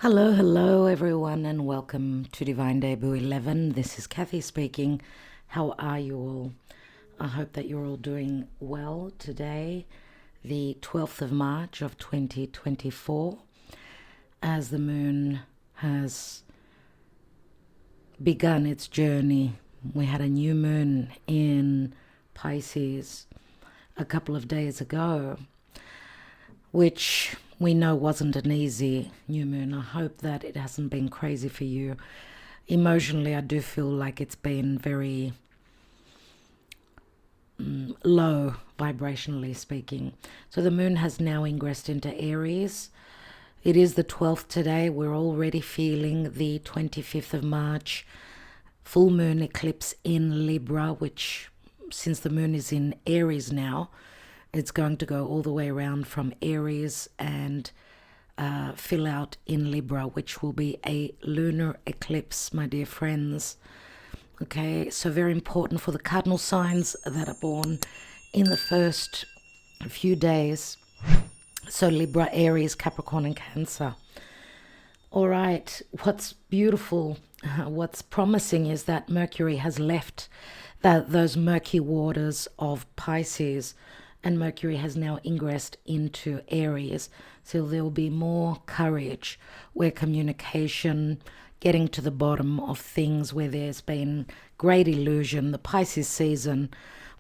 Hello everyone, and welcome to Divine Debut 11. This is Kathy speaking. How are you all? I hope that you're all doing well today, the 12th of March of 2024, as the moon has begun its journey. We had a new moon in Pisces a couple of days ago, which we know wasn't an easy new moon. I hope that it hasn't been crazy for you. Emotionally, I do feel like it's been very low, vibrationally speaking. So the moon has now ingressed into Aries. It is the 12th today. We're already feeling the 25th of March full moon eclipse in Libra, which, since the moon is in Aries now, it's going to go all the way around from Aries and fill out in Libra, which will be a lunar eclipse, my dear friends. Okay, so very important for the cardinal signs that are born in the first few days. So Libra, Aries, Capricorn, and Cancer. All right, what's beautiful, what's promising is that Mercury has left those murky waters of Pisces, and Mercury has now ingressed into Aries. So there will be more courage, where communication, getting to the bottom of things, where there's been great illusion. The Pisces season,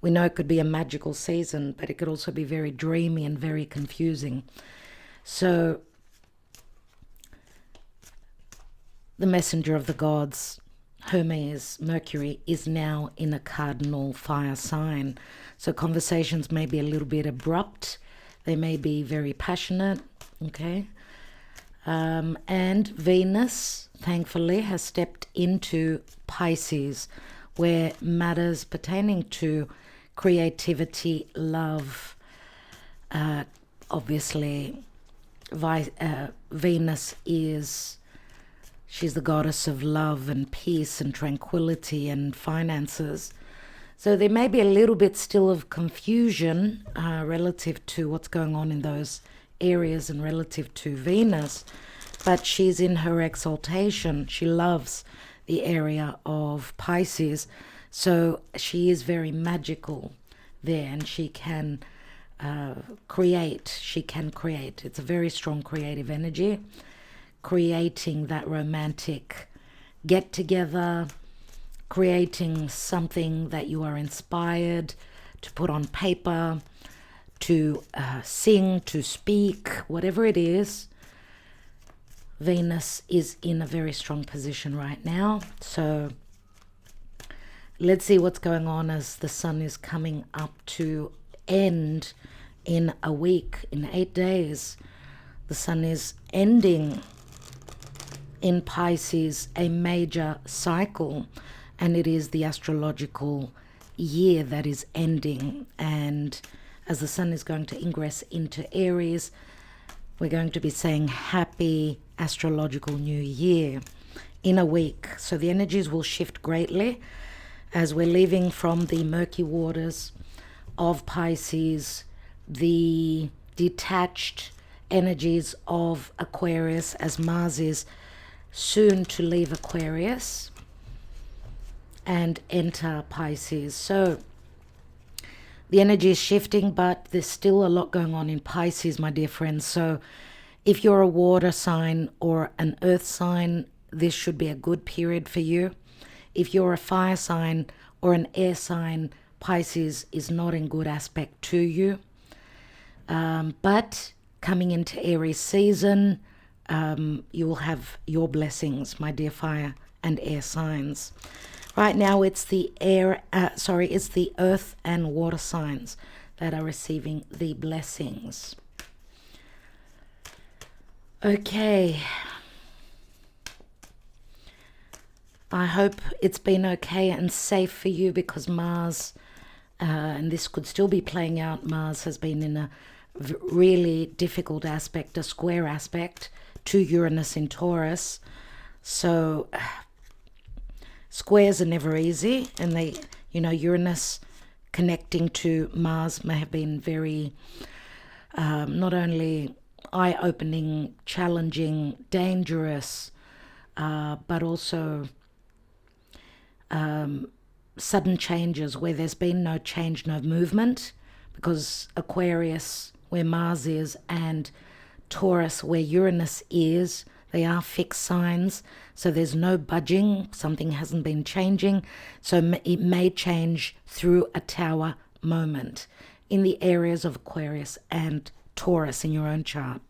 we know it could be a magical season, but it could also be very dreamy and very confusing. So the messenger of the gods, Hermes, Mercury, is now in a cardinal fire sign. So conversations may be a little bit abrupt. They may be very passionate, okay? And Venus, thankfully, has stepped into Pisces, where matters pertaining to creativity, love, obviously, Venus is... she's the goddess of love and peace and tranquility and finances. So there may be a little bit still of confusion relative to what's going on in those areas and relative to Venus, but she's in her exaltation. She loves the area of Pisces, so she is very magical there, and she can create. She can create. It's a very strong creative energy, creating that romantic get-together, creating something that you are inspired to put on paper, to sing, to speak, whatever it is. Venus is in a very strong position right now. So let's see what's going on as the sun is coming up to end in a week, in 8 days. The sun is ending in Pisces a major cycle, and it is the astrological year that is ending. And as the sun is going to ingress into Aries, we're going to be saying happy astrological new year in a week. So the energies will shift greatly as we're leaving from the murky waters of Pisces, the detached energies of Aquarius, as Mars is soon to leave Aquarius and enter Pisces. So the energy is shifting, but there's still a lot going on in Pisces, my dear friends. So if you're a water sign or an earth sign, this should be a good period for you. If you're a fire sign or an air sign, Pisces is not in good aspect to you. But coming into Aries season, you will have your blessings, my dear fire and air signs. Right now, it's the it's the earth and water signs that are receiving the blessings. Okay. I hope it's been okay and safe for you, because Mars, and this could still be playing out, Mars has been in a really difficult aspect, a square aspect to Uranus in Taurus. So squares are never easy, and they, Uranus connecting to Mars may have been very not only eye-opening, challenging, dangerous, but also sudden changes where there's been no change, no movement, because Aquarius, where Mars is, and Taurus, where Uranus is, they are fixed signs, so there's no budging. Something hasn't been changing, so it may change through a tower moment in the areas of Aquarius and Taurus in your own chart.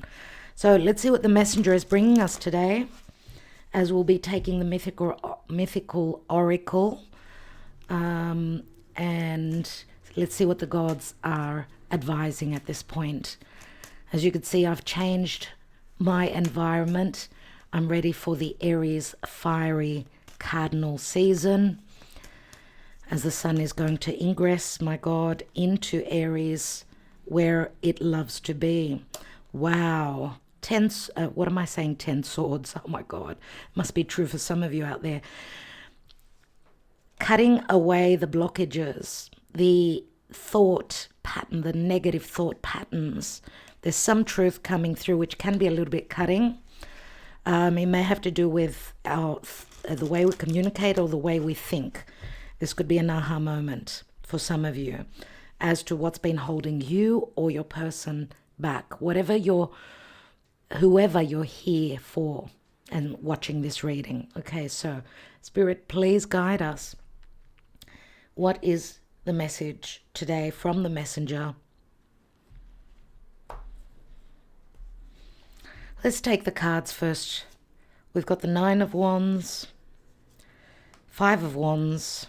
So let's see what the messenger is bringing us today, as we'll be taking the mythical oracle, and let's see what the gods are advising at this point. As you can see, I've changed my environment. I'm ready for the Aries fiery cardinal season, as the sun is going to ingress, my God, into Aries, where it loves to be. Wow. 10 swords. Oh my God. Must be true for some of you out there. Cutting away the blockages, the thought pattern, the negative thought patterns. There's some truth coming through, which can be a little bit cutting. It may have to do with the way we communicate or the way we think. This could be an aha moment for some of you as to what's been holding you or your person back. Whoever you're here for and watching this reading. Okay, so Spirit, please guide us. What is the message today from the messenger? Let's take the cards first. We've got the 9 of Wands, 5 of Wands,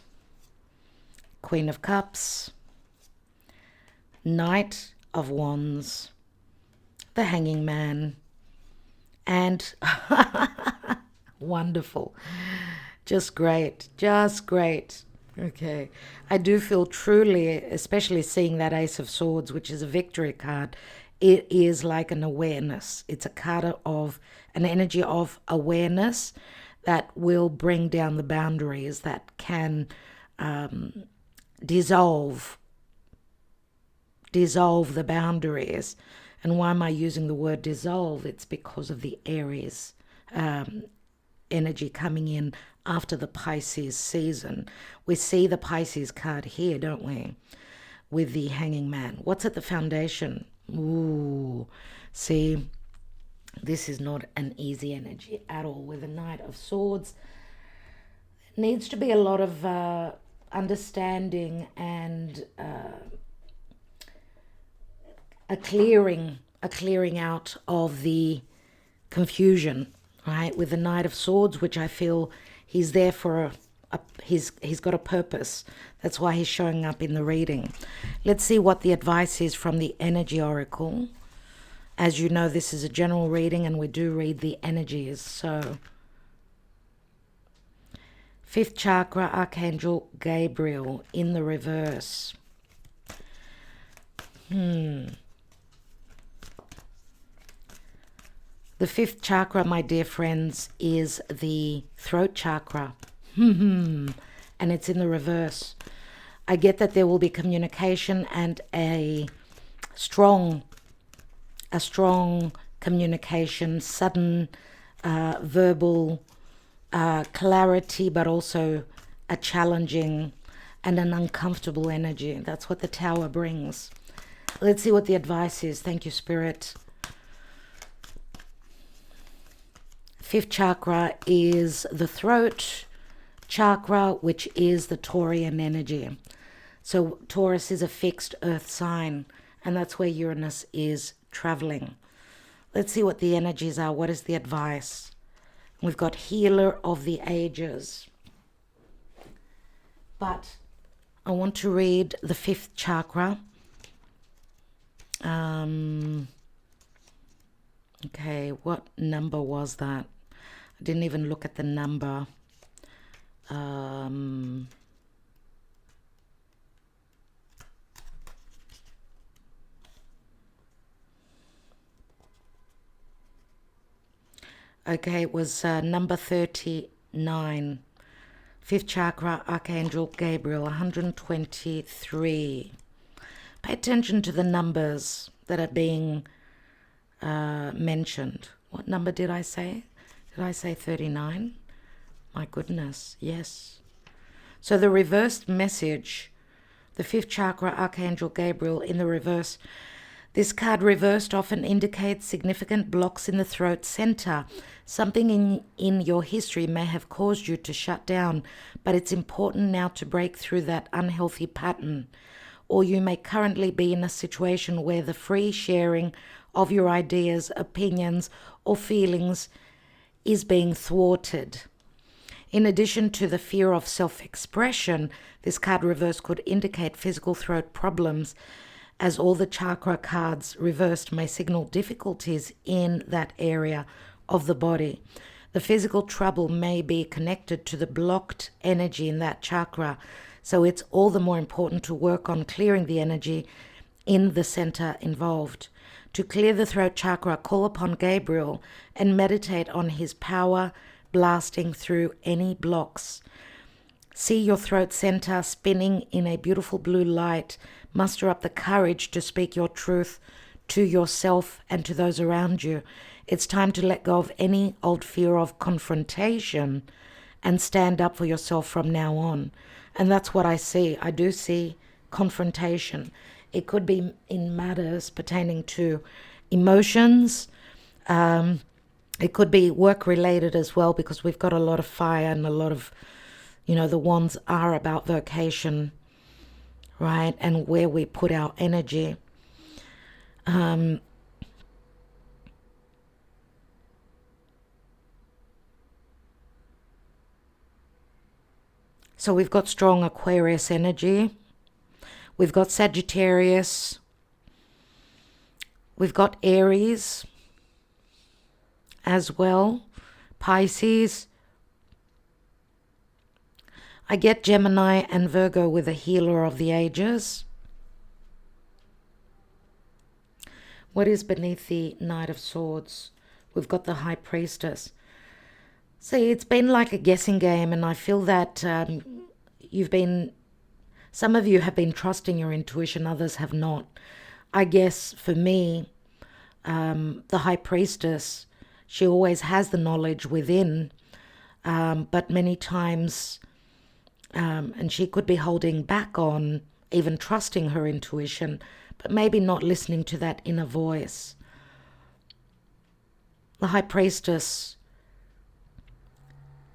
Queen of Cups, Knight of Wands, the Hanging Man, and wonderful. Just great. Just great. Okay. I do feel truly, especially seeing that Ace of Swords, which is a victory card, it is like an awareness. It's a card of an energy of awareness that will bring down the boundaries, that can dissolve the boundaries. And why am I using the word dissolve? It's because of the Aries energy coming in after the Pisces season. We see the Pisces card here, don't we? With the Hanging Man. What's at the foundation? Ooh, see, this is not an easy energy at all. With the Knight of Swords, it needs to be a lot of understanding and a clearing out of the confusion, right? With the Knight of Swords, which I feel he's there for he's got a purpose. That's why he's showing up in the reading. Let's see what the advice is from the Energy Oracle. As you know, this is a general reading and we do read the energies. So, 5th chakra, Archangel Gabriel in the reverse. The 5th chakra, my dear friends, is the throat chakra. And it's in the reverse. I get that there will be communication and a strong communication, sudden verbal clarity, but also a challenging and an uncomfortable energy. That's what the Tower brings. Let's see what the advice is. Thank you, Spirit. 5th chakra is the throat chakra, which is the Taurian energy. So Taurus is a fixed earth sign, and that's where Uranus is traveling. Let's see what the energies are. What is the advice? We've got Healer of the Ages. But I want to read the 5th chakra. Okay, what number was that? I didn't even look at the number. Okay, it was number 39. 5th chakra, Archangel Gabriel, 123. Pay attention to the numbers that are being mentioned. What number did I say? Did I say 39? My goodness, yes. So the reversed message, the fifth chakra, Archangel Gabriel in the reverse. This card reversed often indicates significant blocks in the throat center. Something in your history may have caused you to shut down, but it's important now to break through that unhealthy pattern. Or you may currently be in a situation where the free sharing of your ideas, opinions, or feelings is being thwarted. In addition to the fear of self-expression, this card reverse could indicate physical throat problems, as all the chakra cards reversed may signal difficulties in that area of the body. The physical trouble may be connected to the blocked energy in that chakra, so it's all the more important to work on clearing the energy in the center involved. To clear the throat chakra, call upon Gabriel and meditate on his power blasting through any blocks. See your throat center spinning in a beautiful blue light. Muster up the courage to speak your truth to yourself and to those around you. It's time to let go of any old fear of confrontation and stand up for yourself from now on. And that's what I see. I do see confrontation. It could be in matters pertaining to emotions. It could be work-related as well, because we've got a lot of fire and a lot of, the wands are about vocation, right? And where we put our energy. So we've got strong Aquarius energy. We've got Sagittarius. We've got Aries as well. Pisces. I get Gemini and Virgo with a healer of the ages. What is beneath the Knight of Swords? We've got the High Priestess. See, it's been like a guessing game, and I feel that some of you have been trusting your intuition, others have not. I guess for me, the High Priestess, she always has the knowledge within, but many times, and she could be holding back on even trusting her intuition, but maybe not listening to that inner voice. The High Priestess,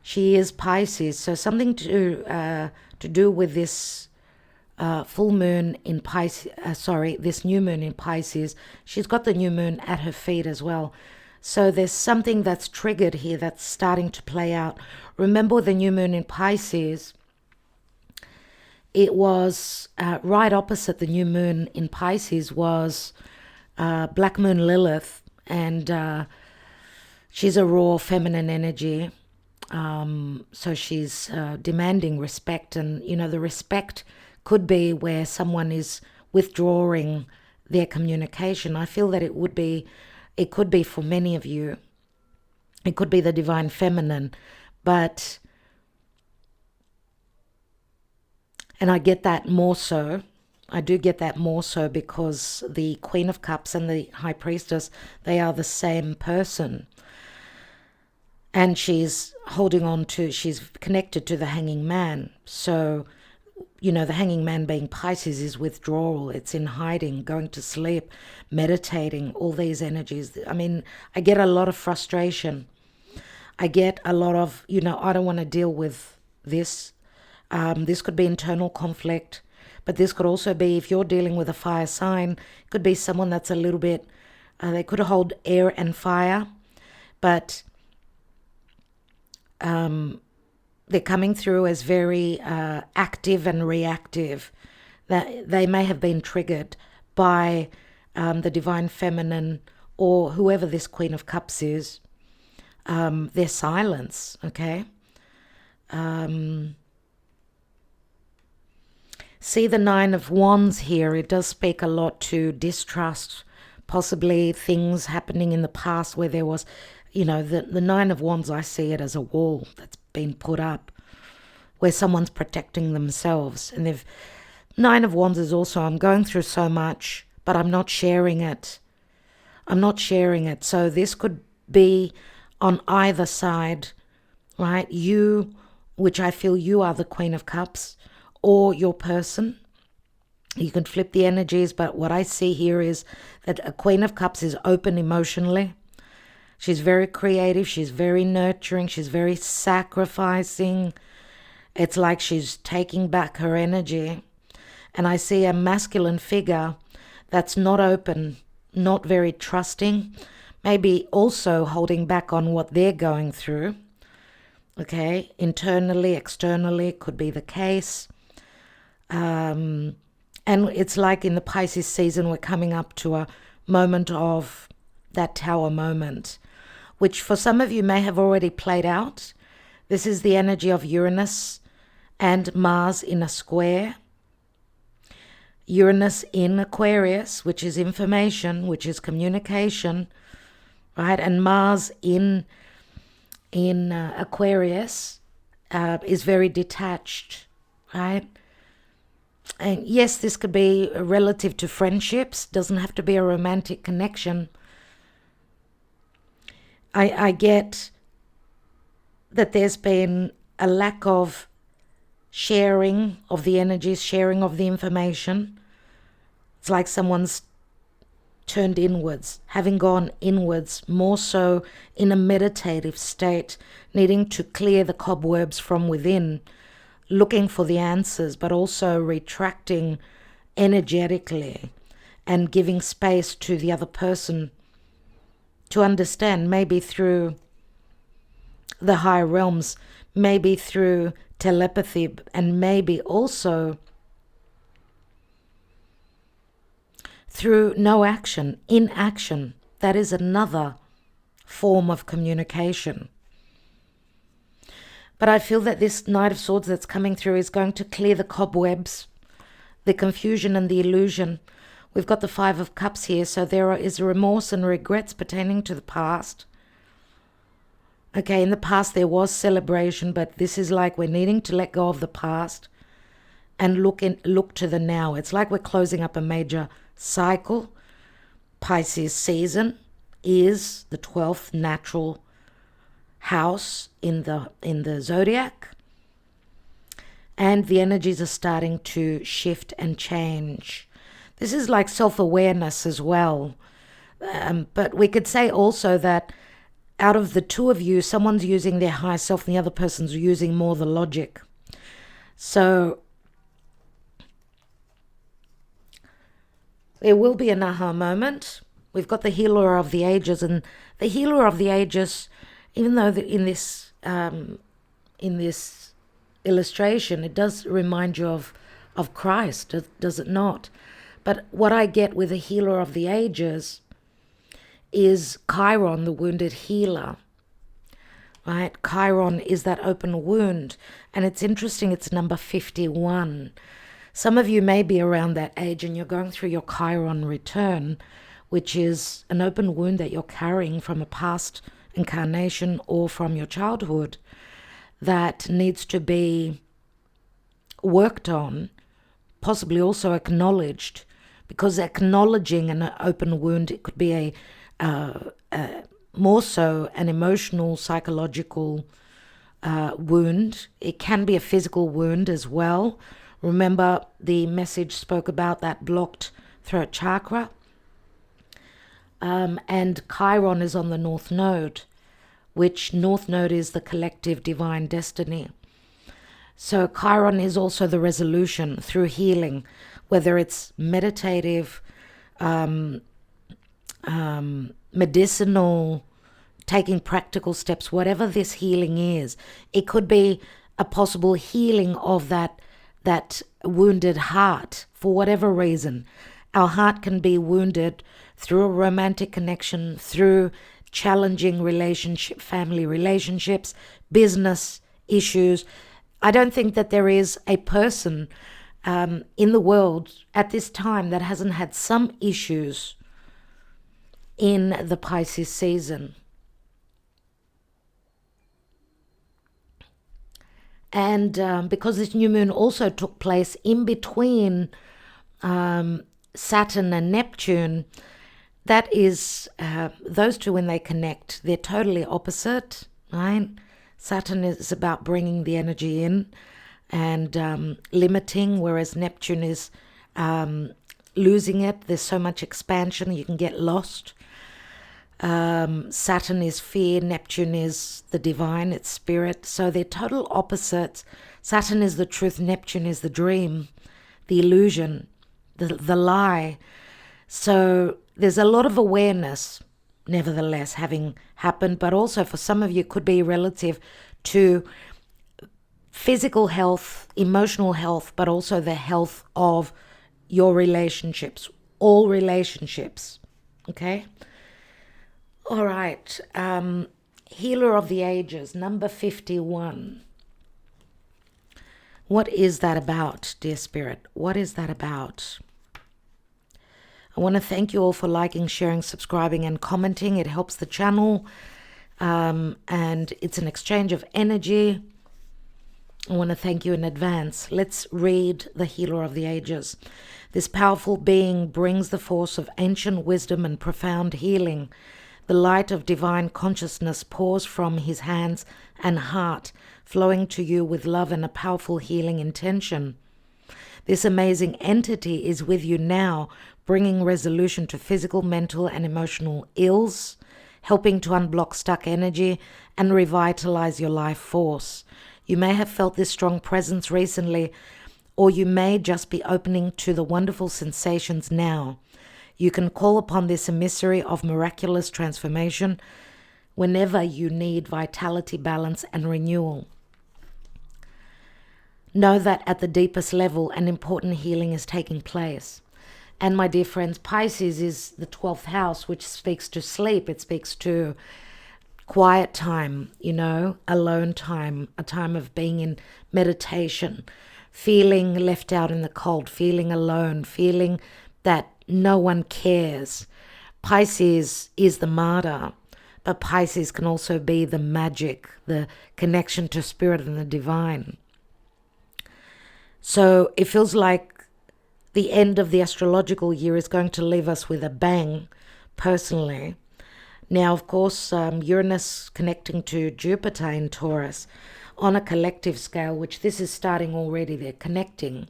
she is Pisces, so something to do with this full moon in Pisces, this new moon in Pisces. She's got the new moon at her feet as well. So there's something that's triggered here that's starting to play out. Remember the new moon in Pisces, it was right opposite the new moon in Pisces was Black Moon Lilith, and she's a raw feminine energy. So she's demanding respect, and the respect could be where someone is withdrawing their communication. I feel that it could be for many of you, it could be the divine feminine, and I get that more so. I do get that more so because the Queen of Cups and the High Priestess, they are the same person. And she's she's connected to the Hanging Man. So, the Hanging Man being Pisces is withdrawal. It's in hiding, going to sleep, meditating, all these energies. I mean, I get a lot of frustration. I get a lot of, I don't want to deal with this. This could be internal conflict, but this could also be, if you're dealing with a fire sign, it could be someone that's a little bit, they could hold air and fire, but they're coming through as very active and reactive. That they may have been triggered by the divine feminine or whoever this Queen of Cups is, their silence, okay? See the Nine of Wands here. It does speak a lot to distrust, possibly things happening in the past where there was, the Nine of Wands, I see it as a wall that's been put up where someone's protecting themselves. And Nine of Wands is also, I'm going through so much, but I'm not sharing it. I'm not sharing it. So this could be on either side, right? You, which I feel you are the Queen of Cups, or your person. You can flip the energies, but what I see here is that a Queen of Cups is open emotionally. She's very creative. She's very nurturing. She's very sacrificing. It's like she's taking back her energy. And I see a masculine figure that's not open, not very trusting, maybe also holding back on what they're going through. Okay, internally, externally, could be the case. And it's like in the Pisces season, we're coming up to a moment of that tower moment, which for some of you may have already played out. This is the energy of Uranus and Mars in a square. Uranus in Aquarius, which is information, which is communication, right? And Mars in Aquarius is very detached, right? And yes, this could be relative to friendships, doesn't have to be a romantic connection. I get that there's been a lack of sharing of the energies, sharing of the information. It's like someone's turned inwards, having gone inwards, more so in a meditative state, needing to clear the cobwebs from within, looking for the answers, but also retracting energetically and giving space to the other person to understand, maybe through the higher realms, maybe through telepathy, and maybe also through no action, inaction. That is another form of communication. But I feel that this Knight of Swords that's coming through is going to clear the cobwebs, the confusion and the illusion. We've got the Five of Cups here, so there is remorse and regrets pertaining to the past. Okay, in the past there was celebration, but this is like we're needing to let go of the past and look to the now. It's like we're closing up a major cycle. Pisces season is the 12th natural house in the zodiac, and the energies are starting to shift and change. This is like self-awareness as well, but we could say also that out of the two of you, someone's using their higher self and the other person's using more the logic. So there will be an aha moment. We've got the Healer of the Ages, and the Healer of the Ages, even though in this illustration it does remind you of Christ, does it not? But what I get with the Healer of the Ages is Chiron, the wounded healer, right? Chiron is that open wound, and it's interesting, it's number 51. Some of you may be around that age and you're going through your Chiron return, which is an open wound that you're carrying from a past incarnation or from your childhood that needs to be worked on, possibly also acknowledged, because acknowledging an open wound, it could be more so an emotional, psychological wound. It can be a physical wound as well. Remember, the message spoke about that blocked throat chakra. And Chiron is on the North Node, which North Node is the collective divine destiny. So Chiron is also the resolution through healing, whether it's meditative, medicinal, taking practical steps, whatever this healing is. It could be a possible healing of that wounded heart for whatever reason. Our heart can be wounded through a romantic connection, through challenging family relationships, business issues. I don't think that there is a person in the world at this time that hasn't had some issues in the Pisces season. And because this new moon also took place in between Saturn and Neptune, that is, those two, when they connect, they're totally opposite, right? Saturn is about bringing the energy in and limiting, whereas Neptune is losing it. There's so much expansion, you can get lost. Saturn is fear, Neptune is the divine, it's spirit. So they're total opposites. Saturn is the truth, Neptune is the dream, the illusion, the lie. So there's a lot of awareness, nevertheless, having happened, but also for some of you could be relative to physical health, emotional health, but also the health of your relationships, all relationships, okay? All right, Healer of the Ages, number 51. What is that about, dear Spirit? What is that about? I want to thank you all for liking, sharing, subscribing, and commenting. It helps the channel, and it's an exchange of energy. I want to thank you in advance. Let's read the Healer of the Ages. This powerful being brings the force of ancient wisdom and profound healing. The light of divine consciousness pours from his hands and heart, flowing to you with love and a powerful healing intention. This amazing entity is with you now, bringing resolution to physical, mental, and emotional ills, helping to unblock stuck energy and revitalize your life force. You may have felt this strong presence recently, or you may just be opening to the wonderful sensations now. You can call upon this emissary of miraculous transformation whenever you need vitality, balance, and renewal. Know that at the deepest level, an important healing is taking place. And my dear friends, Pisces is the 12th house, which speaks to sleep. It speaks to quiet time, alone time, a time of being in meditation, feeling left out in the cold, feeling alone, feeling that no one cares. Pisces is the martyr, but Pisces can also be the magic, the connection to spirit and the divine. So it feels like the end of the astrological year is going to leave us with a bang, personally. Now, of course, Uranus connecting to Jupiter in Taurus on a collective scale, which this is starting already, they're connecting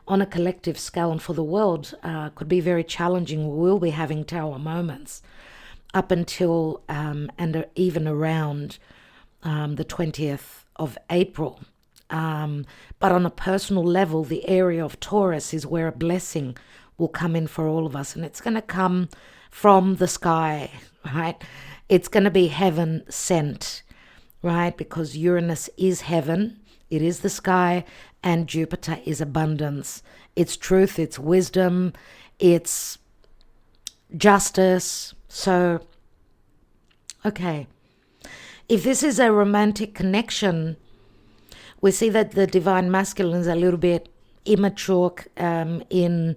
on a collective scale, and for the world could be very challenging. We will be having tower moments up until and even around the 20th of April. But on a personal level, the area of Taurus is where a blessing will come in for all of us, and it's going to come from the sky, right? It's going to be heaven sent, right? Because Uranus is heaven, it is the sky, and Jupiter is abundance. It's truth, it's wisdom, it's justice. So, okay. If this is a romantic connection, we see that the divine masculine is a little bit immature in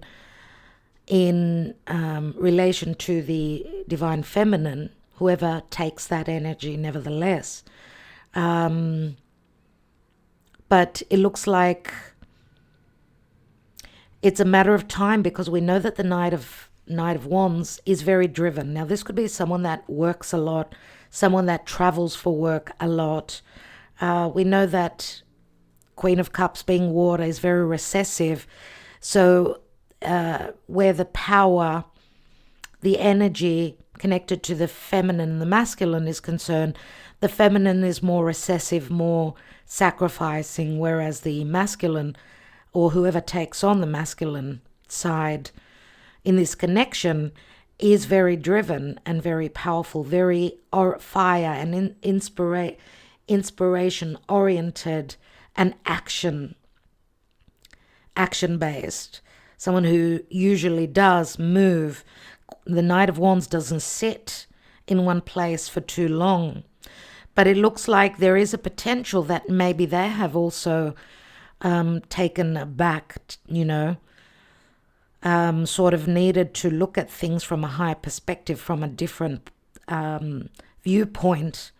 relation to the divine feminine, whoever takes that energy nevertheless. But it looks like it's a matter of time, because we know that the Knight of Wands is very driven. Now, this could be someone that works a lot, someone that travels for work a lot. We know that Queen of Cups, being water, is very recessive. So where the power, the energy connected to the feminine and the masculine is concerned, the feminine is more recessive, more sacrificing, whereas the masculine, or whoever takes on the masculine side in this connection, is very driven and very powerful, very fire and inspiration oriented and action based. Someone who usually does move. The Knight of Wands doesn't sit in one place for too long. But it looks like there is a potential that maybe they have also taken back, sort of needed to look at things from a higher perspective, from a different viewpoint.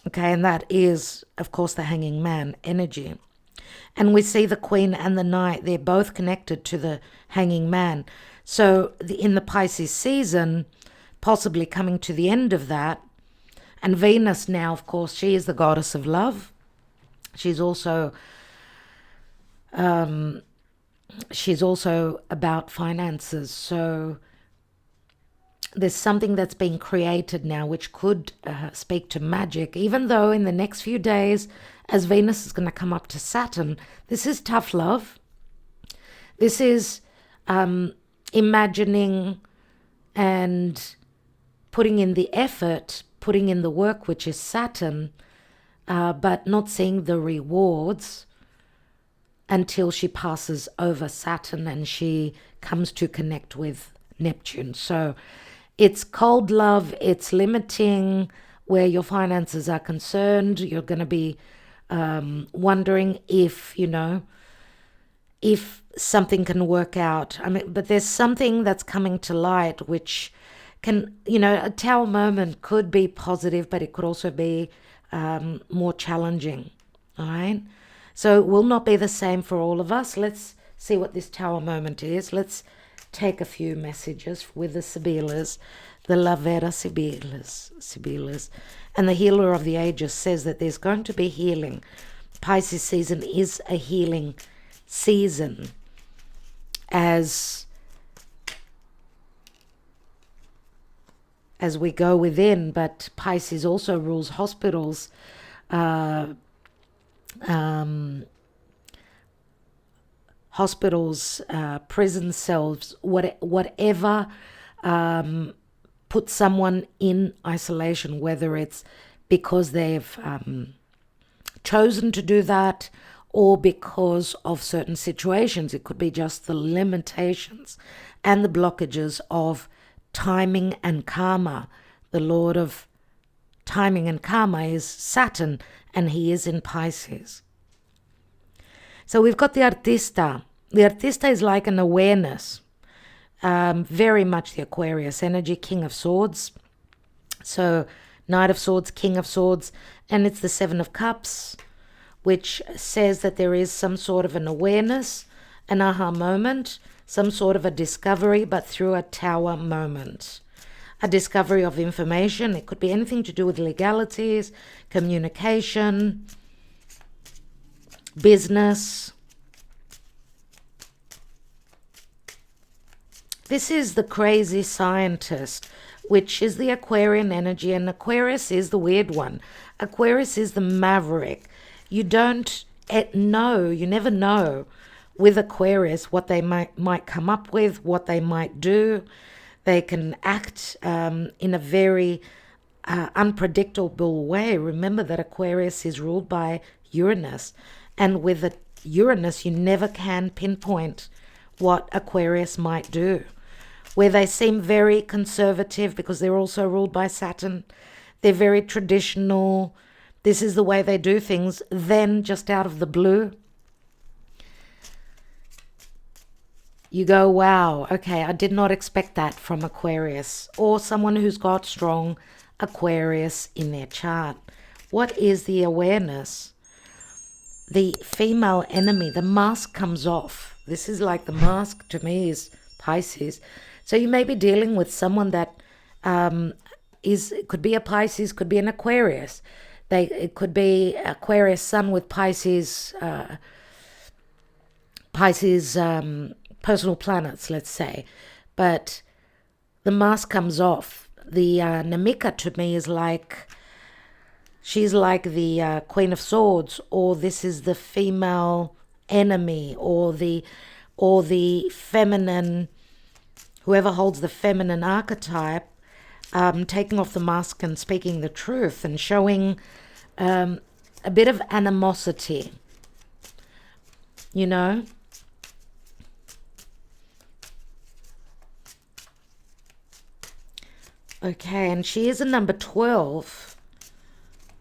Okay, and that is, of course, the Hanging Man energy. And we see the Queen and the Knight, they're both connected to the Hanging Man. So in the Pisces season, possibly coming to the end of that, and Venus now, of course, she is the goddess of love. She's also about finances. So there's something that's being created now which could speak to magic, even though in the next few days, as Venus is going to come up to Saturn, this is tough love. This is imagining and putting in the effort, putting in the work, which is Saturn, but not seeing the rewards until she passes over Saturn and she comes to connect with Neptune. So it's cold love, it's limiting where your finances are concerned. You're going to be wondering if, if something can work out. I mean, but there's something that's coming to light which can, a Tower moment could be positive, but it could also be more challenging. All right. So it will not be the same for all of us. Let's see what this Tower moment is. Let's take a few messages with the Sibyllars, the Lavera Sibyllars. And the Healer of the Ages says that there's going to be healing. Pisces season is a healing season as we go within, but Pisces also rules hospitals, prison cells, whatever puts someone in isolation, whether it's because they've chosen to do that or because of certain situations. It could be just the limitations and the blockages of timing and karma. The Lord of timing and karma is Saturn, and he is in Pisces. So we've got the Artista. The Artista is like an awareness, very much the Aquarius energy, King of Swords. So Knight of Swords, King of Swords, and it's the Seven of Cups, which says that there is some sort of an awareness, an aha moment, some sort of a discovery, but through a Tower moment. A discovery of information. It could be anything to do with legalities, communication, business. This is the crazy scientist, which is the Aquarian energy, and Aquarius is the weird one. Aquarius is the maverick. You don't know, you never know with Aquarius what they might come up with, what they might do. They can act in a very unpredictable way. Remember that Aquarius is ruled by Uranus, and with Uranus you never can pinpoint what Aquarius might do. Where they seem very conservative because they're also ruled by Saturn, they're very traditional, this is the way they do things, then just out of the blue you go, wow, okay, I did not expect that from Aquarius, or someone who's got strong Aquarius in their chart. What is the awareness? The female enemy, the mask comes off. This is like the mask to me is Pisces. So you may be dealing with someone that could be a Pisces, could be an Aquarius. It could be Aquarius sun with Pisces personal planets, let's say. But the mask comes off. The Namika to me is like, she's like the Queen of Swords, or this is the female enemy, or the feminine, whoever holds the feminine archetype, taking off the mask and speaking the truth and showing a bit of animosity, Okay, and she is a number 12.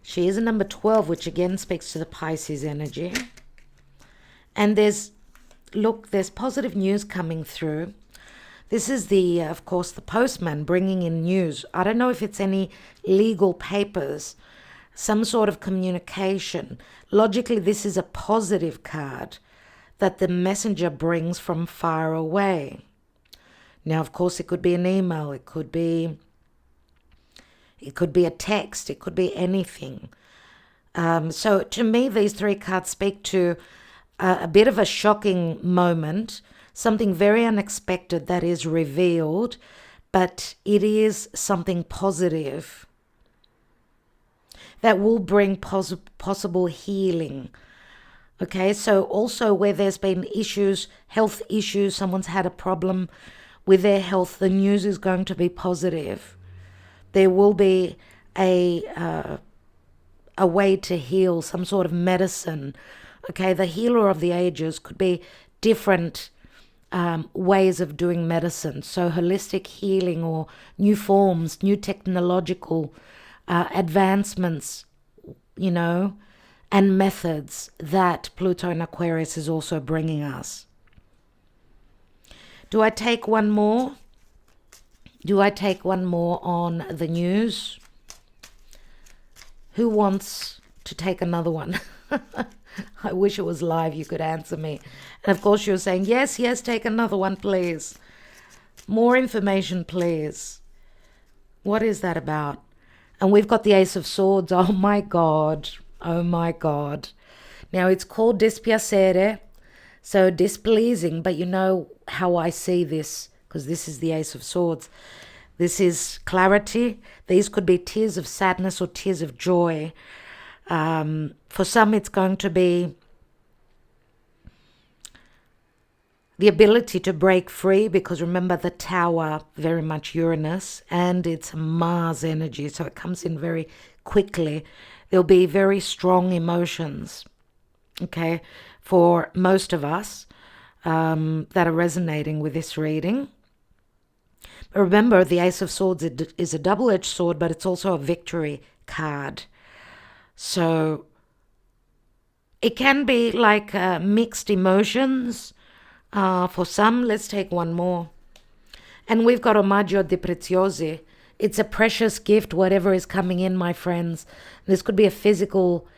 She is a number 12, which again speaks to the Pisces energy. And there's positive news coming through. This is of course, the postman bringing in news. I don't know if it's any legal papers, some sort of communication. Logically, this is a positive card that the messenger brings from far away. Now, of course, it could be an email, it could be a text, it could be anything. So to me, these three cards speak to a bit of a shocking moment, something very unexpected that is revealed, but it is something positive that will bring possible healing. Okay, so also where there's been issues, health issues, someone's had a problem with their health, the news is going to be positive. There will be a way to heal, some sort of medicine. Okay, the healer of the ages could be different ways of doing medicine. So holistic healing or new forms, new technological advancements, and methods that Pluto in Aquarius is also bringing us. Do I take one more? Do I take one more on the news? Who wants to take another one? I wish it was live, you could answer me. And of course you're saying, yes, take another one, please. More information, please. What is that about? And we've got the Ace of Swords. Oh my God. Oh my God. Now it's called dispiacere, so displeasing, but you know how I see this, because this is the Ace of Swords. This is clarity. These could be tears of sadness or tears of joy. For some, it's going to be the ability to break free, because remember the Tower, very much Uranus, and it's Mars energy, so it comes in very quickly. There'll be very strong emotions, okay, for most of us that are resonating with this reading. But remember, the Ace of Swords is a double-edged sword, but it's also a victory card. So it can be like mixed emotions for some. Let's take one more. And we've got Omaggio di Preziosi. It's a precious gift, whatever is coming in, my friends. This could be a physical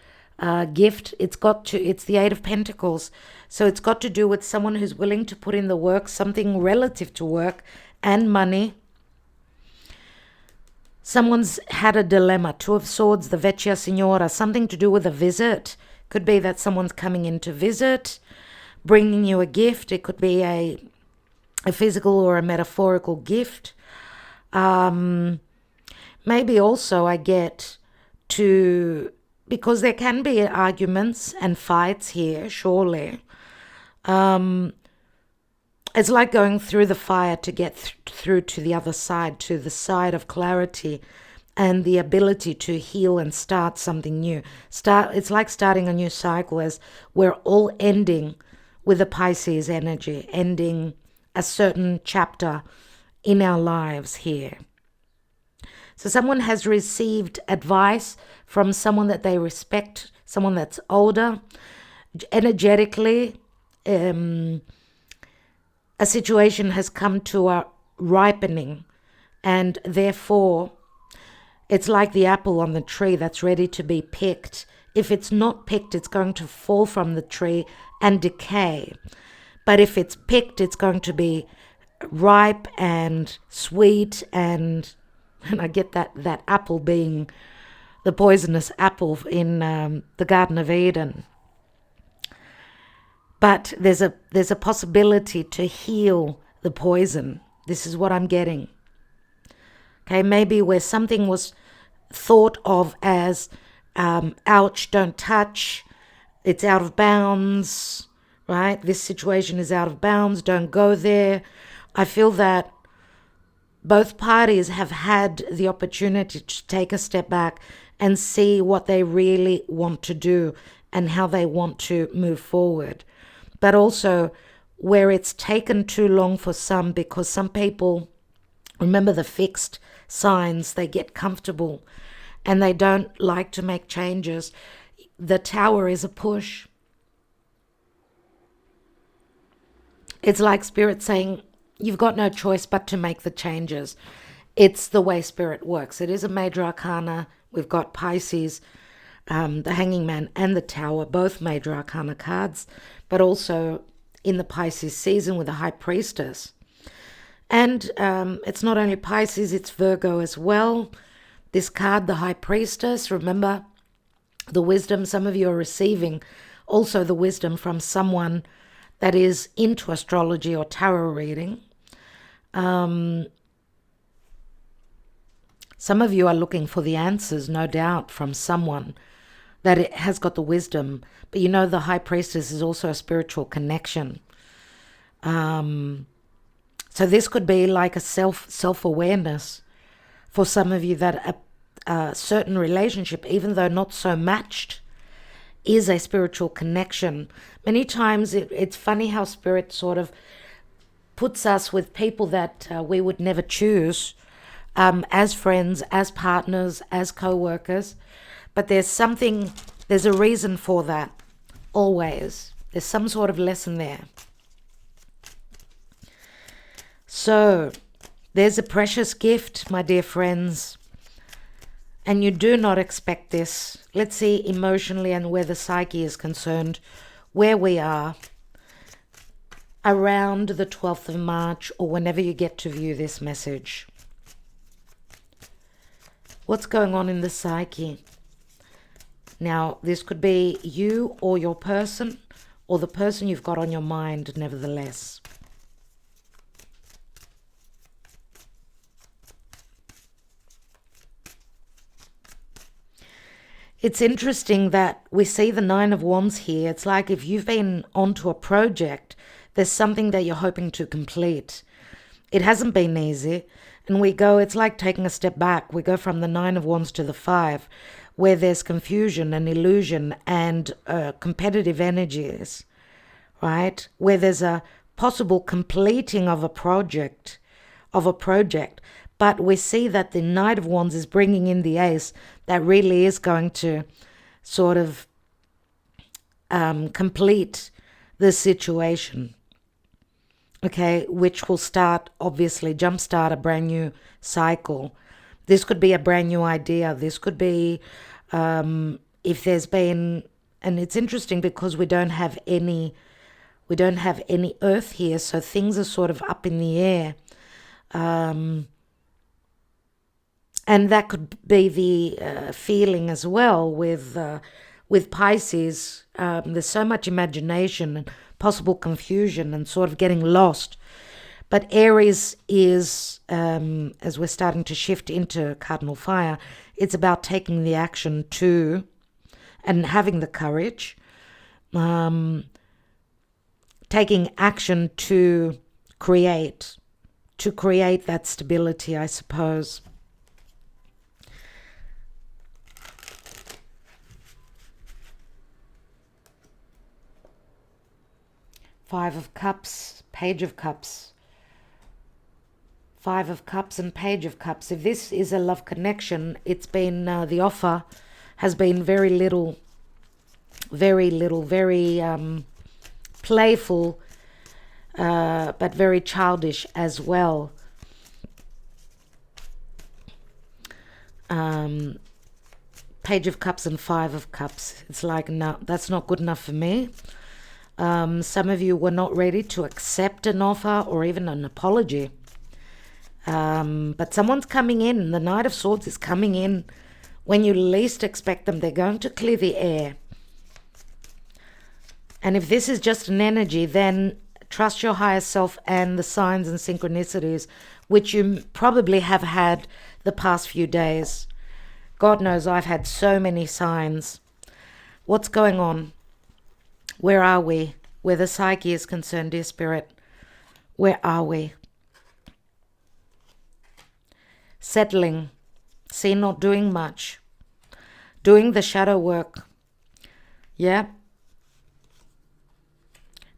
gift. It's the Eight of Pentacles. So it's got to do with someone who's willing to put in the work, something relative to work and money. Someone's had a dilemma. Two of Swords, the Vecchia Signora, something to do with a visit. Could be that someone's coming in to visit, bringing you a gift. It could be a physical or a metaphorical gift. Maybe also I get to, because there can be arguments and fights here, surely. It's like going through the fire to get through to the other side, to the side of clarity and the ability to heal and start something new. It's like starting a new cycle, as we're all ending with the Pisces energy, ending a certain chapter in our lives here. So someone has received advice from someone that they respect, someone that's older. Energetically, a situation has come to a ripening, and therefore it's like the apple on the tree that's ready to be picked. If it's not picked, it's going to fall from the tree and decay. But if it's picked, it's going to be ripe and sweet, and I get that apple being the poisonous apple in the Garden of Eden. But there's a possibility to heal the poison. This is what I'm getting. Okay, maybe where something was thought of as, ouch, don't touch, it's out of bounds, right? This situation is out of bounds, don't go there. I feel that both parties have had the opportunity to take a step back and see what they really want to do and how they want to move forward. But also where it's taken too long for some, because some people, remember the fixed signs, they get comfortable and they don't like to make changes. The Tower is a push. It's like Spirit saying, you've got no choice but to make the changes. It's the way Spirit works. It is a major arcana. We've got Pisces, the Hanging Man and the Tower, both major arcana cards, but also in the Pisces season with the High Priestess. And it's not only Pisces, it's Virgo as well. This card, the High Priestess, remember the wisdom. Some of you are receiving also the wisdom from someone that is into astrology or tarot reading. Some of you are looking for the answers, no doubt, from someone that it has got the wisdom. But you know, the High Priestess is also a spiritual connection. So this could be like a self-awareness for some of you, that a certain relationship, even though not so matched, is a spiritual connection. Many times it's funny how spirit sort of puts us with people that we would never choose, as friends, as partners, as co-workers. But there's a reason for that, always. There's some sort of lesson there. So, there's a precious gift, my dear friends. And you do not expect this. Let's see emotionally and where the psyche is concerned, where we are around the 12th of March or whenever you get to view this message. What's going on in the psyche? Now, this could be you or your person, or the person you've got on your mind, nevertheless. It's interesting that we see the Nine of Wands here. It's like if you've been onto a project, there's something that you're hoping to complete. It hasn't been easy. And it's like taking a step back. We go from the Nine of Wands to the Five, where there's confusion and illusion and competitive energies, right? Where there's a possible completing of a project. But we see that the Knight of Wands is bringing in the Ace that really is going to sort of complete the situation, okay, which will jumpstart a brand new cycle. This could be a brand new idea. This could be if there's been, and it's interesting because we don't have any earth here, so things are sort of up in the air. And that could be the feeling as well with Pisces. There's so much imagination and possible confusion and sort of getting lost. But Aries is, as we're starting to shift into cardinal fire, it's about taking the action to, and having the courage, taking action to create that stability, I suppose. Five of Cups, Page of Cups. Five of Cups and Page of Cups. If this is a love connection, it's been, the offer has been very playful, but very childish as well. Page of Cups and Five of Cups. It's like, no, that's not good enough for me. Some of you were not ready to accept an offer or even an apology. But someone's coming in. The Knight of Swords is coming in when you least expect them. They're going to clear the air. And if this is just an energy, then trust your higher self and the signs and synchronicities, which you probably have had the past few days. God knows I've had so many signs. What's going on? Where are we? Where the psyche is concerned, dear Spirit. Where are we? Settling. See, not doing much. Doing the shadow work. Yeah.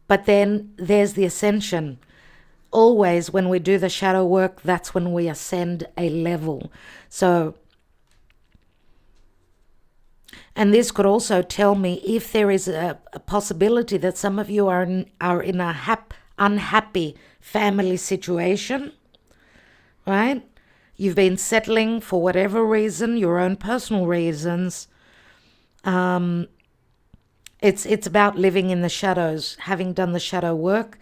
But then there's the ascension. Always when we do the shadow work, that's when we ascend a level. So, and this could also tell me if there is a possibility that some of you are in a unhappy family situation, right? You've been settling for whatever reason, your own personal reasons. It's about living in the shadows. Having done the shadow work,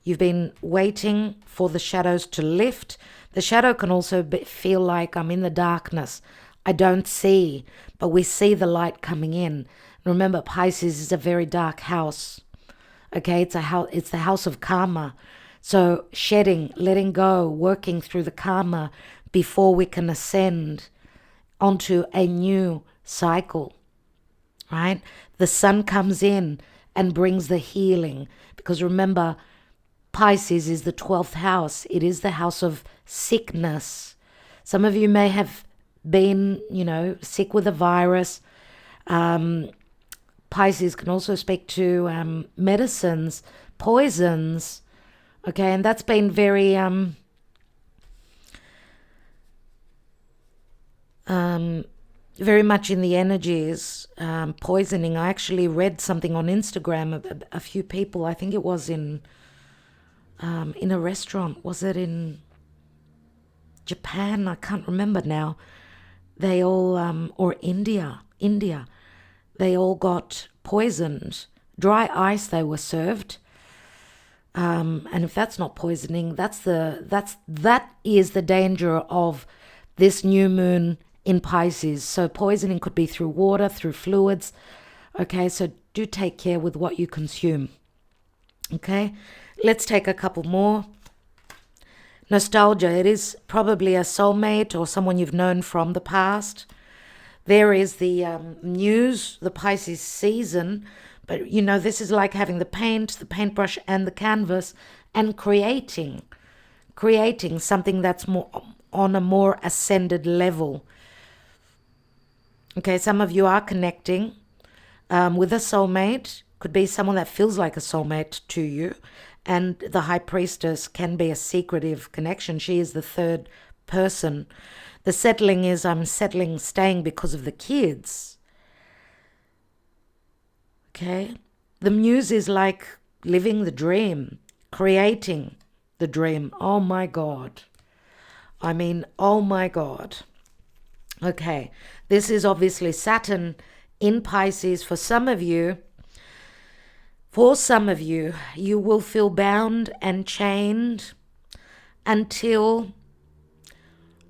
You've been waiting for the shadows to lift. The shadow can also feel like I'm in the darkness. I don't see, but we see the light coming in. Remember, Pisces is a very dark house. Okay, it's the house of karma. So shedding, letting go, working through the karma before we can ascend onto a new cycle, right? The sun comes in and brings the healing, because remember, Pisces is the 12th house. It is the house of sickness. Some of you may have been, sick with a virus. Pisces can also speak to medicines, poisons, okay? And that's been very very much in the energies, poisoning. I actually read something on Instagram, a few people, I think it was in a restaurant. Was it in Japan? I can't remember now. They all, or India, they all got poisoned. Dry ice they were served. And if that's not poisoning, that is the danger of this new moon in Pisces. So poisoning could be through water, through fluids. Okay, so do take care with what you consume. Okay, let's take a couple more. Nostalgia. It is probably a soulmate or someone you've known from the past. There is the muse, the Pisces season. But, this is like having the paint, the paintbrush, and the canvas, and creating something that's more on a more ascended level. Okay, some of you are connecting with a soulmate. Could be someone that feels like a soulmate to you. And the High Priestess can be a secretive connection. She is the third person. The settling is I'm settling, staying because of the kids. Okay? The muse is like living the dream, creating the dream. Oh my God. Oh my God. Okay. This is obviously Saturn in Pisces. For some of you, you will feel bound and chained until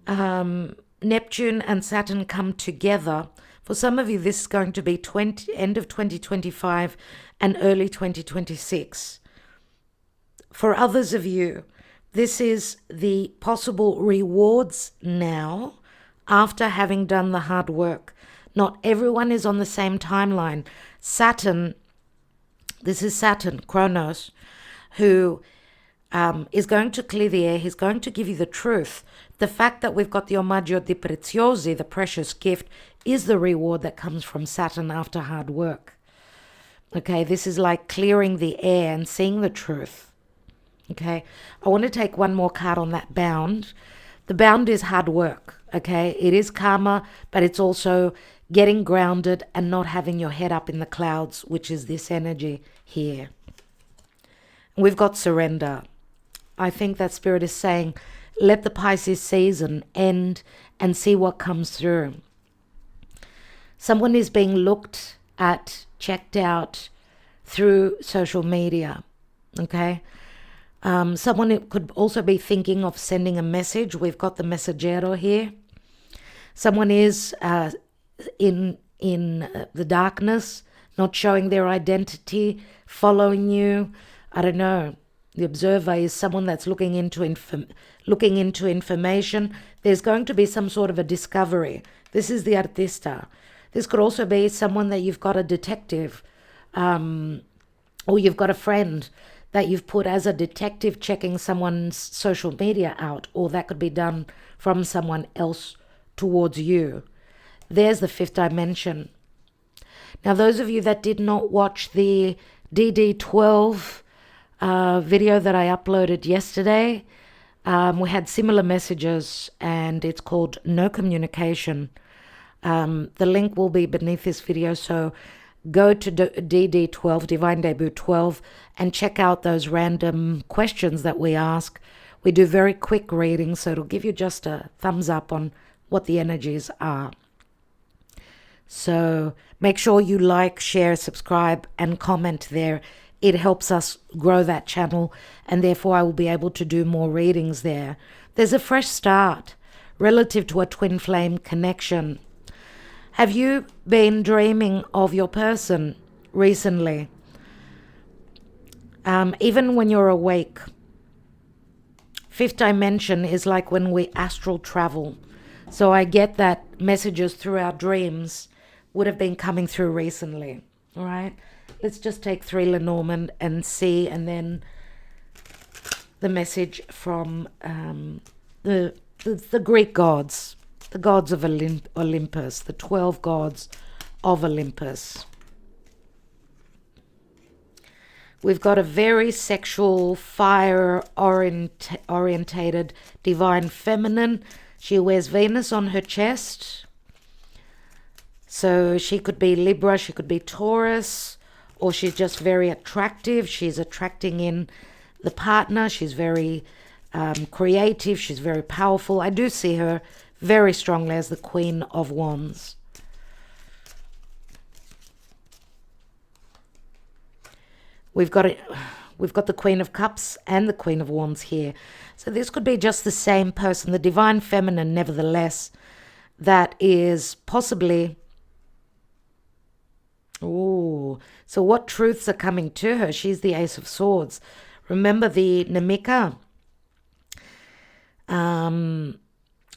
Neptune and Saturn come together. For some of you, this is going to be end of 2025 and early 2026. For others of you, this is the possible rewards now after having done the hard work. Not everyone is on the same timeline. This is Saturn, Kronos, who is going to clear the air. He's going to give you the truth. The fact that we've got the omaggio di preziosi, the precious gift, is the reward that comes from Saturn after hard work. Okay, this is like clearing the air and seeing the truth. Okay, I want to take one more card on that bound. The bound is hard work. Okay, it is karma, but it's also getting grounded and not having your head up in the clouds, which is this energy here. We've got surrender. I think that Spirit is saying, let the Pisces season end and see what comes through. Someone is being looked at, checked out through social media, okay? Someone could also be thinking of sending a message. We've got the messaggero here. Someone is in the darkness, not showing their identity, following you. I don't know. The observer is someone that's looking into information. There's going to be some sort of a discovery. This is the artista. This could also be someone that you've got a detective, or you've got a friend that you've put as a detective checking someone's social media out, or that could be done from someone else towards you. There's the fifth dimension. Now, those of you that did not watch the DD12 video that I uploaded yesterday, we had similar messages, and it's called No Communication. The link will be beneath this video, so go to DD12, Divine Debut 12, and check out those random questions that we ask. We do very quick readings, so it'll give you just a thumbs up on what the energies are. So make sure you like, share, subscribe, and comment there. it helps us grow that channel, and therefore I will be able to do more readings there. There's a fresh start relative to a twin flame connection. Have you been dreaming of your person recently? Even when you're awake. Fifth dimension is like when we astral travel. So I get that messages through our dreams would have been coming through recently. All right. Let's just take 3 Lenormand and see, and then the message from the Greek gods, the gods of Olympus, the 12 gods of Olympus. We've got a very sexual, fire-orientated divine feminine. She wears Venus on her chest. So she could be Libra, she could be Taurus, or she's just very attractive. She's attracting in the partner. She's very creative. She's very powerful. I do see her very strongly as the Queen of Wands. We've got the Queen of Cups and the Queen of Wands here. So this could be just the same person, the divine feminine, nevertheless, that is possibly... Oh, so what truths are coming to her? She's the Ace of Swords. Remember the Namika?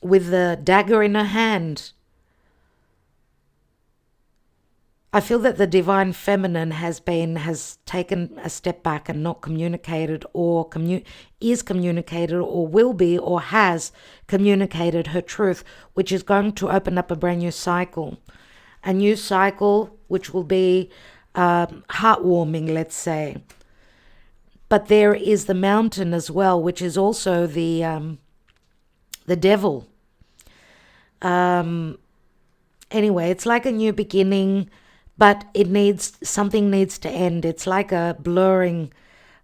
With the dagger in her hand. I feel that the divine feminine has taken a step back and not communicated, or is communicated, or will be, or has communicated her truth, which is going to open up a brand new cycle. A new cycle which will be heartwarming, let's say. But there is the mountain as well, which is also the devil. Anyway, it's like a new beginning, but something needs to end. It's like a blurring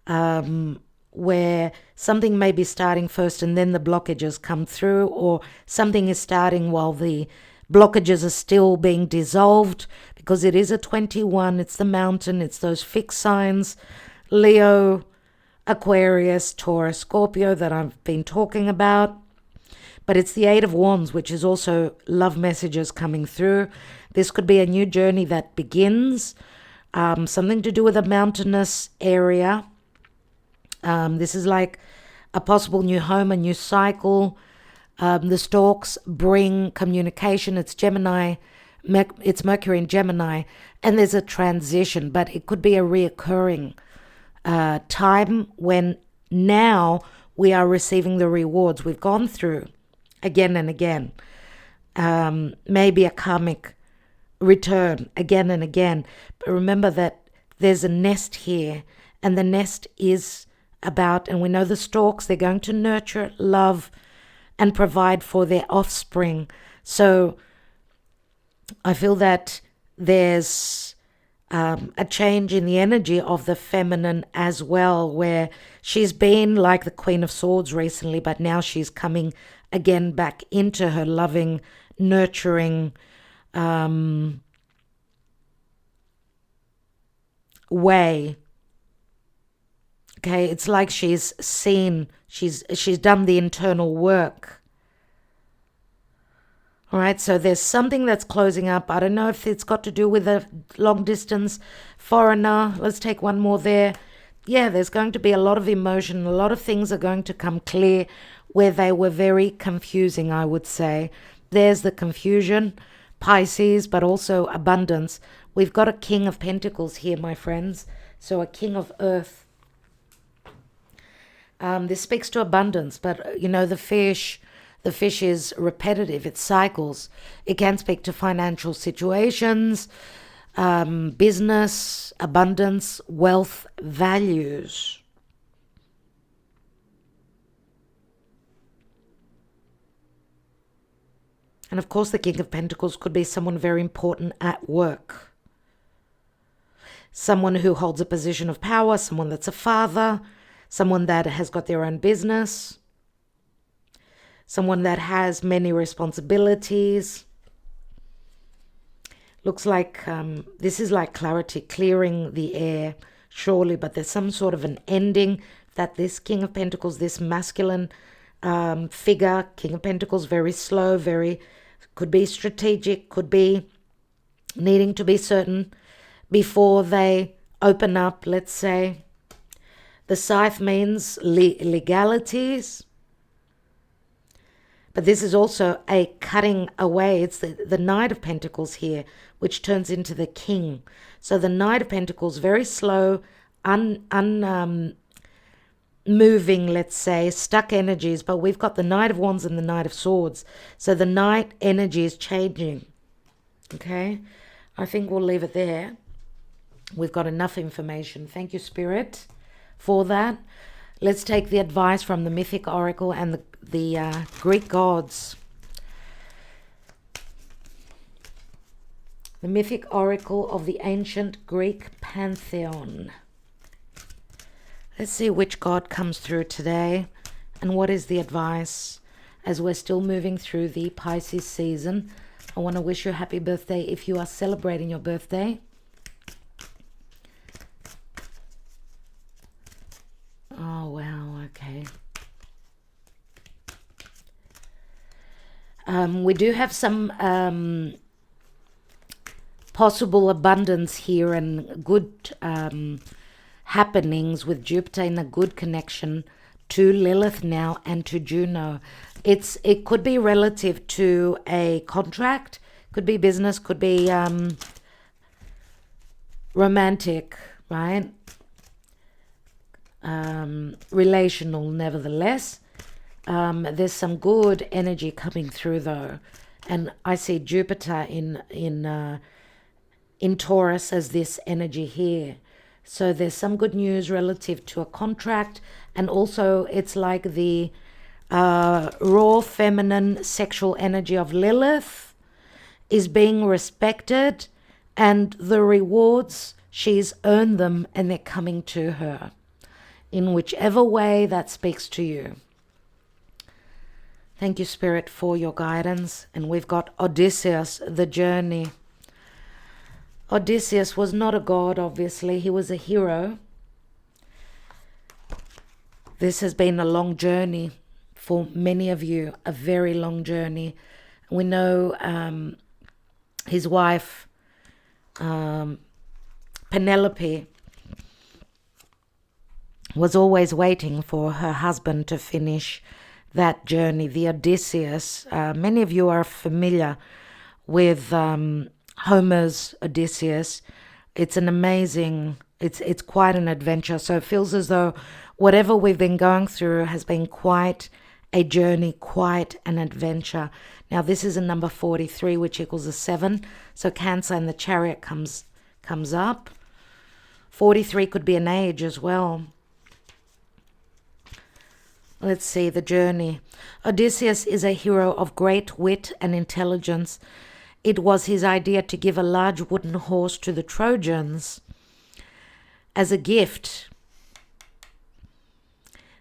where something may be starting first and then the blockages come through, or something is starting while the blockages are still being dissolved, because it is a 21, it's the mountain, it's those fixed signs, Leo, Aquarius, Taurus, Scorpio that I've been talking about. But it's the 8 of Wands, which is also love messages coming through. This could be a new journey that begins, something to do with a mountainous area. This is like a possible new home, a new cycle. The storks bring communication. It's Gemini, it's Mercury in Gemini, and there's a transition, but it could be a reoccurring time when now we are receiving the rewards we've gone through again and again. Maybe a karmic return again and again. But remember that there's a nest here, and the nest is about, and we know the storks, they're going to nurture, love, and provide for their offspring. So I feel that there's a change in the energy of the feminine as well, where she's been like the Queen of Swords recently, but now she's coming again back into her loving, nurturing way. Okay, it's like she's seen, she's done the internal work. All right, so there's something that's closing up. I don't know if it's got to do with a long distance foreigner. Let's take one more there. Yeah, there's going to be a lot of emotion. A lot of things are going to come clear where they were very confusing, I would say. There's the confusion, Pisces, but also abundance. We've got a King of Pentacles here, my friends. So a King of Earth. This speaks to abundance, but you know, the fish is repetitive, it cycles. It can speak to financial situations, business, abundance, wealth, values. And of course, the King of Pentacles could be someone very important at work. Someone who holds a position of power, someone that's a father, someone that has got their own business, someone that has many responsibilities. Looks like this is like clarity, clearing the air, surely, but there's some sort of an ending that this King of Pentacles, this masculine figure, King of Pentacles, very slow, could be strategic, could be needing to be certain before they open up, let's say. The scythe means legalities. But this is also a cutting away. It's the Knight of Pentacles here, which turns into the King. So the Knight of Pentacles, very slow, moving, let's say, stuck energies. But we've got the Knight of Wands and the Knight of Swords. So the Knight energy is changing. Okay? I think we'll leave it there. We've got enough information. Thank you, Spirit, for that. Let's take the advice from the Mythic Oracle and the Greek gods. The Mythic Oracle of the ancient Greek pantheon. Let's see which god comes through today and what is the advice as we're still moving through the Pisces season. I want to wish you a happy birthday if you are celebrating your birthday. Oh, wow, okay. We do have some possible abundance here and good happenings with Jupiter in a good connection to Lilith now and to Juno. It could be relative to a contract, could be business, could be romantic, right? Relational, nevertheless. There's some good energy coming through though, and I see Jupiter in Taurus as this energy here. So there's some good news relative to a contract, and also it's like the raw feminine sexual energy of Lilith is being respected, and the rewards, she's earned them and they're coming to her in whichever way that speaks to you. Thank you, Spirit, for your guidance. And we've got Odysseus, the journey. Odysseus was not a god, obviously. He was a hero. This has been a long journey for many of you, a very long journey. We know his wife, Penelope, was always waiting for her husband to finish that journey, the Odysseus. Many of you are familiar with Homer's Odysseus. It's an amazing, it's quite an adventure. So it feels as though whatever we've been going through has been quite a journey, quite an adventure. Now this is a number 43, which equals a 7. So Cancer and the Chariot comes up. 43 could be an age as well. Let's see, the journey. Odysseus is a hero of great wit and intelligence. It was his idea to give a large wooden horse to the Trojans as a gift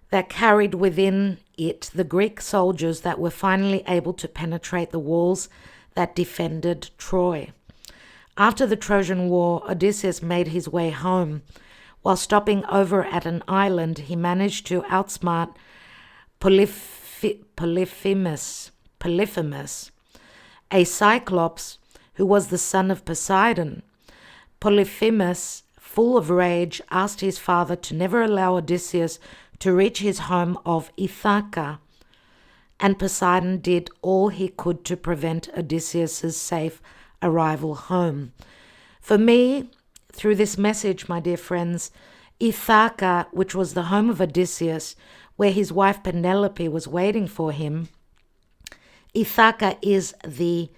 that carried within it the Greek soldiers that were finally able to penetrate the walls that defended Troy. After the Trojan War, Odysseus made his way home. While stopping over at an island, he managed to outsmart Polyphemus, a cyclops who was the son of Poseidon. Polyphemus, full of rage, asked his father to never allow Odysseus to reach his home of Ithaca, and Poseidon did all he could to prevent Odysseus's safe arrival home. For me, through this message, my dear friends, Ithaca, which was the home of Odysseus, where his wife Penelope was waiting for him, Ithaca is the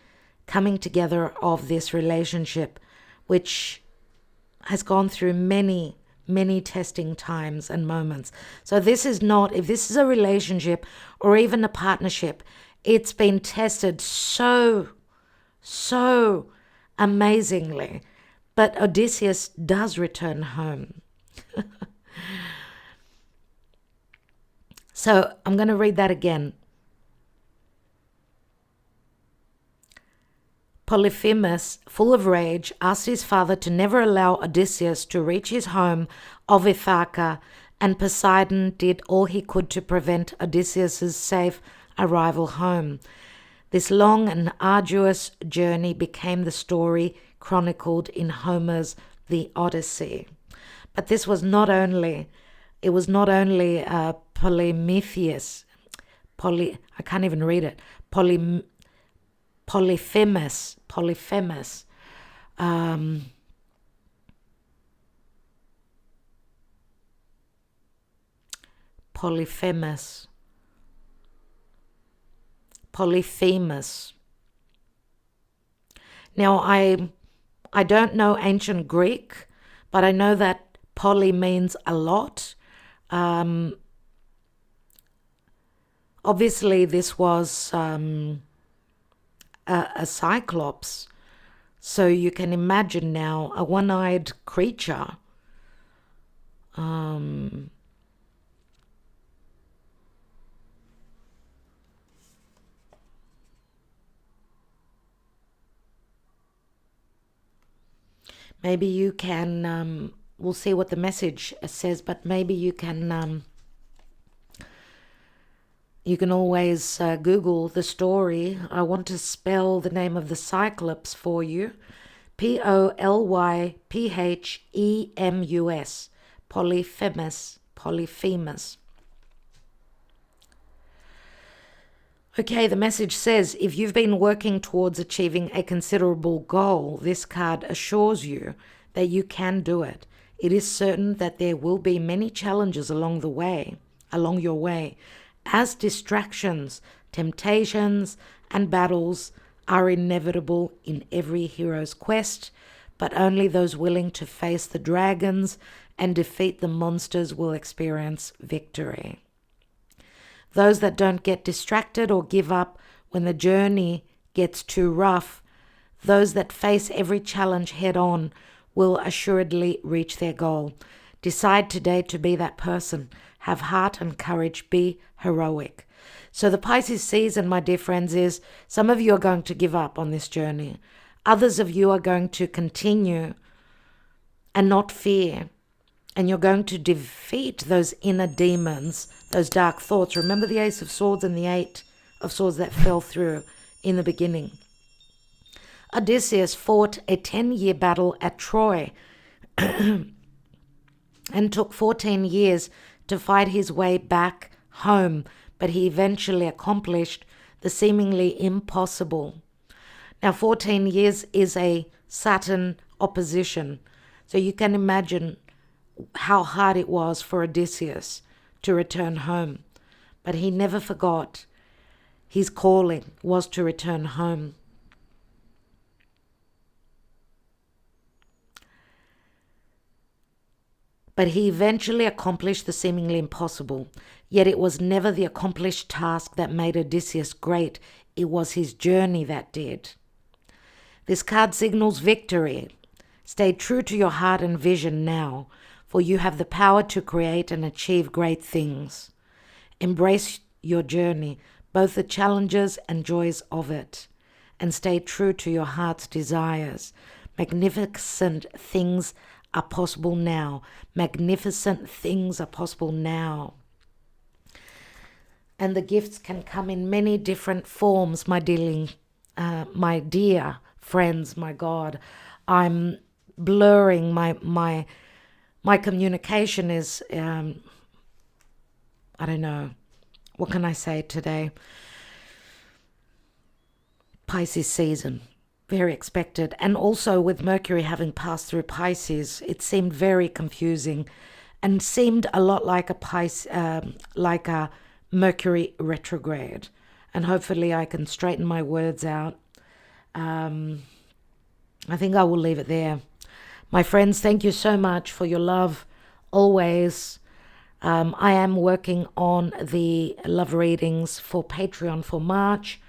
coming together of this relationship, which has gone through many, many testing times and moments. So this is not, if this is a relationship or even a partnership, it's been tested so amazingly. But Odysseus does return home. So I'm going to read that again. Polyphemus, full of rage, asked his father to never allow Odysseus to reach his home of Ithaca, and Poseidon did all he could to prevent Odysseus's safe arrival home. This long and arduous journey became the story chronicled in Homer's The Odyssey. But this was not only, Polyphemus, I can't even read it, Polyphemus, Polyphemus. Now, I don't know ancient Greek, but I know that poly means a lot. Obviously, this was a cyclops, so you can imagine now a one-eyed creature. Maybe you can, we'll see what the message says, but maybe you can always Google the story. I want to spell the name of the Cyclops for you. Polyphemus. Polyphemus. Okay, the message says, if you've been working towards achieving a considerable goal, this card assures you that you can do it. It is certain that there will be many challenges along your way, as distractions, temptations, and battles are inevitable in every hero's quest, but only those willing to face the dragons and defeat the monsters will experience victory. Those that don't get distracted or give up when the journey gets too rough, those that face every challenge head on, will assuredly reach their goal. Decide today to be that person. Have heart and courage. Be heroic. So the Pisces season, my dear friends, is some of you are going to give up on this journey. Others of you are going to continue and not fear. And you're going to defeat those inner demons, those dark thoughts. Remember the Ace of Swords and the Eight of Swords that fell through in the beginning. Odysseus fought a 10-year battle at Troy and took 14 years to fight his way back home, but he eventually accomplished the seemingly impossible. Now, 14 years is a Saturn opposition, so you can imagine how hard it was for Odysseus to return home. But he never forgot his calling was to return home. But he eventually accomplished the seemingly impossible. Yet it was never the accomplished task that made Odysseus great. It was his journey that did. This card signals victory. Stay true to your heart and vision now, for you have the power to create and achieve great things. Embrace your journey, both the challenges and joys of it, and stay true to your heart's desires. Magnificent things are possible now. Magnificent things are possible now. And the gifts can come in many different forms, my dear friends. My God, I'm blurring my communication is, I don't know, what can I say today? Pisces season, very expected. And also with Mercury having passed through Pisces, it seemed very confusing and seemed a lot like a Mercury retrograde. And hopefully I can straighten my words out. I think I will leave it there. My friends, thank you so much for your love, always. I am working on the love readings for Patreon for March.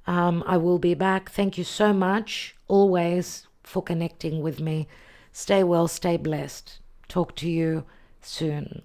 I will be back. Thank you so much, always, for connecting with me. Stay well, stay blessed. Talk to you soon.